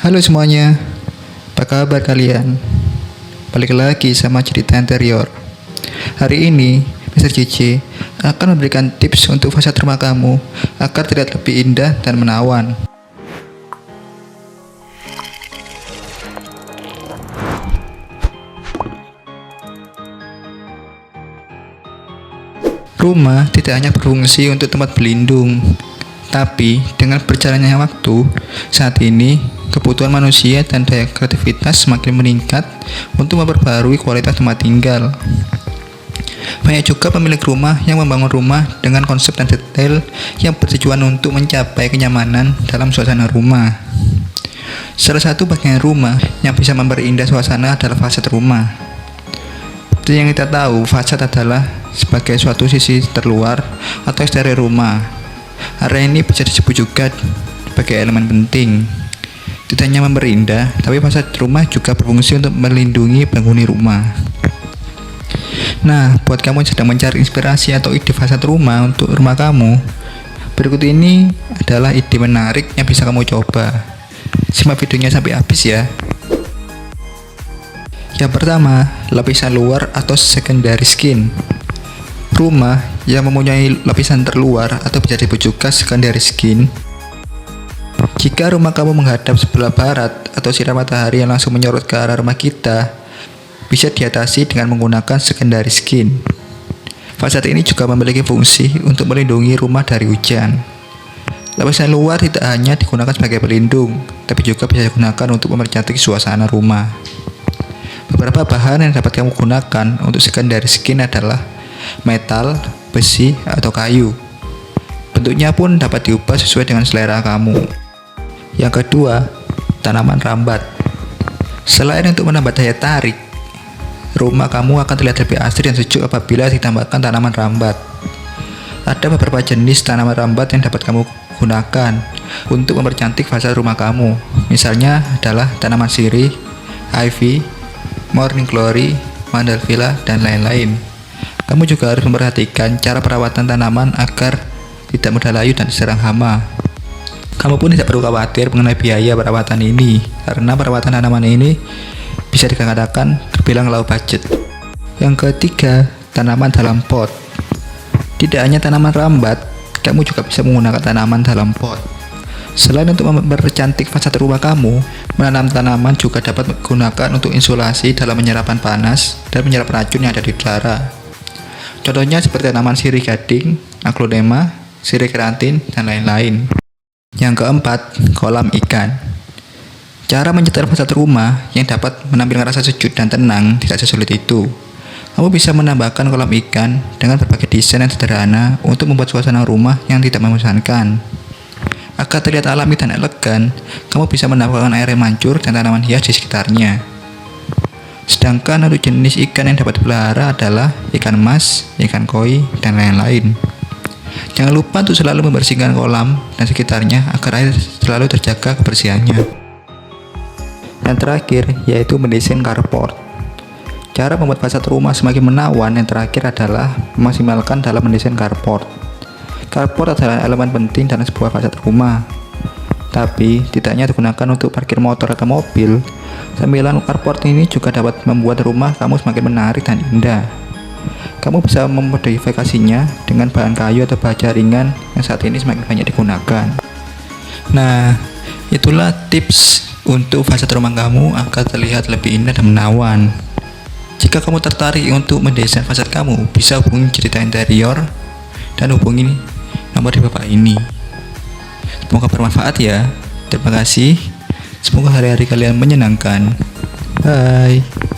Halo semuanya, apa kabar kalian? Balik lagi sama cerita interior. Hari ini, Mr. Cici akan memberikan tips untuk fasad rumah kamu agar terlihat lebih indah dan menawan. Rumah tidak hanya berfungsi untuk tempat berlindung, tapi dengan berjalannya waktu, saat ini kebutuhan manusia dan daya kreativitas semakin meningkat untuk memperbarui kualitas tempat tinggal. Banyak juga pemilik rumah yang membangun rumah dengan konsep dan detail yang bertujuan untuk mencapai kenyamanan dalam suasana rumah. Salah satu bagian rumah yang bisa memperindah suasana adalah fasad rumah. Seperti yang kita tahu, fasad adalah sebagai suatu sisi terluar atau eksterior rumah. Area ini bisa disebut juga sebagai elemen penting. Tidak hanya memperindah, tapi fasad rumah juga berfungsi untuk melindungi penghuni rumah. Nah, buat kamu yang sedang mencari inspirasi atau ide fasad rumah untuk rumah kamu, berikut ini adalah ide menarik yang bisa kamu coba. Simak videonya sampai habis ya. Yang pertama, lapisan luar atau secondary skin. Rumah yang mempunyai lapisan terluar atau bisa disebut juga secondary skin. Jika rumah kamu menghadap sebelah barat atau sinar matahari yang langsung menyorot ke arah rumah kita, bisa diatasi dengan menggunakan secondary skin. Fasad ini juga memiliki fungsi untuk melindungi rumah dari hujan. Lapisan luar tidak hanya digunakan sebagai pelindung, tapi juga bisa digunakan untuk mempercantik suasana rumah. Beberapa bahan yang dapat kamu gunakan untuk secondary skin adalah metal, besi, atau kayu. Bentuknya pun dapat diubah sesuai dengan selera kamu. Yang kedua, tanaman rambat. Selain untuk menambah daya tarik, rumah kamu akan terlihat lebih asri dan sejuk apabila ditambahkan tanaman rambat. Ada beberapa jenis tanaman rambat yang dapat kamu gunakan untuk mempercantik fasad rumah kamu. Misalnya adalah tanaman sirih, ivy, morning glory, mandalvilla, dan lain-lain. Kamu juga harus memperhatikan cara perawatan tanaman agar tidak mudah layu dan diserang hama. Kamu pun tidak perlu khawatir mengenai biaya perawatan ini, karena perawatan tanaman ini bisa dikatakan terbilang low budget. Yang ketiga, tanaman dalam pot. Tidak hanya tanaman rambat, kamu juga bisa menggunakan tanaman dalam pot. Selain untuk mempercantik fasad rumah kamu, menanam tanaman juga dapat digunakan untuk insulasi dalam penyerapan panas dan menyerap racun yang ada di udara. Contohnya seperti tanaman sirih gading, aglonema, sirih keratin, dan lain-lain. Yang keempat, kolam ikan. Cara menyetel fasad rumah yang dapat menampilkan rasa sejuk dan tenang tidak sesulit itu. Kamu bisa menambahkan kolam ikan dengan berbagai desain yang sederhana untuk membuat suasana rumah yang tidak membosankan. Agar terlihat alami dan elegan, kamu bisa menambahkan air yang mancur dan tanaman hias di sekitarnya. Sedangkan untuk jenis ikan yang dapat dipelihara adalah ikan mas, ikan koi, dan lain-lain. Jangan lupa untuk selalu membersihkan kolam dan sekitarnya agar air selalu terjaga kebersihannya. Dan terakhir, yaitu mendesain carport. Cara membuat fasad rumah semakin menawan yang terakhir adalah memaksimalkan dalam mendesain carport. Carport adalah elemen penting dalam sebuah fasad rumah. Tapi, tidak hanya digunakan untuk parkir motor atau mobil, tampilan carport ini juga dapat membuat rumah kamu semakin menarik dan indah. Kamu bisa memodifikasinya dengan bahan kayu atau baja ringan yang saat ini semakin banyak digunakan. Nah, itulah tips untuk fasad rumah kamu agar terlihat lebih indah dan menawan. Jika kamu tertarik untuk mendesain fasad kamu, bisa hubungi cerita interior dan hubungi nomor di bawah ini. Semoga bermanfaat ya. Terima kasih. Semoga hari-hari kalian menyenangkan. Bye.